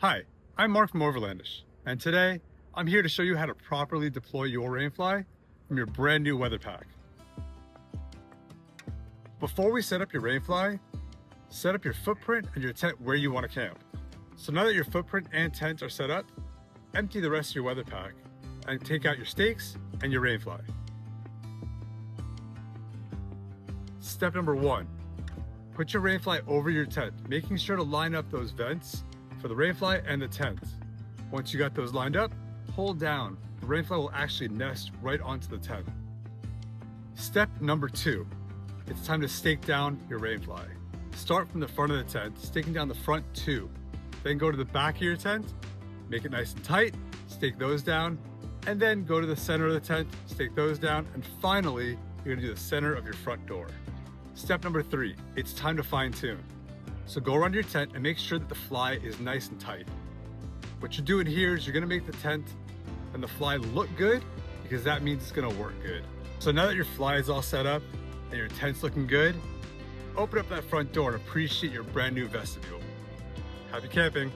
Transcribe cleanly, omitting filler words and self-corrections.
Hi, I'm Mark from Overlandish, and today I'm here to show you how to properly deploy your Rainfly from your brand new weather pack. Before we set up your Rainfly, set up your footprint and your tent where you want to camp. So now that your footprint and tent are set up, empty the rest of your weather pack and take out your stakes and your Rainfly. Step number 1, put your Rainfly over your tent, making sure to line up those vents for the Rainfly and the tent. Once you got those lined up, hold down. The Rainfly will actually nest right onto the tent. Step number 2, it's time to stake down your Rainfly. Start from the front of the tent, staking down the front 2. Then go to the back of your tent, make it nice and tight, stake those down, and then go to the center of the tent, stake those down, and finally, you're gonna do the center of your front door. Step number 3, it's time to fine tune. So go around your tent and make sure that the fly is nice and tight. What you're doing here is you're gonna make the tent and the fly look good because that means it's gonna work good. So now that your fly is all set up and your tent's looking good, open up that front door and appreciate your brand new vestibule. Happy camping.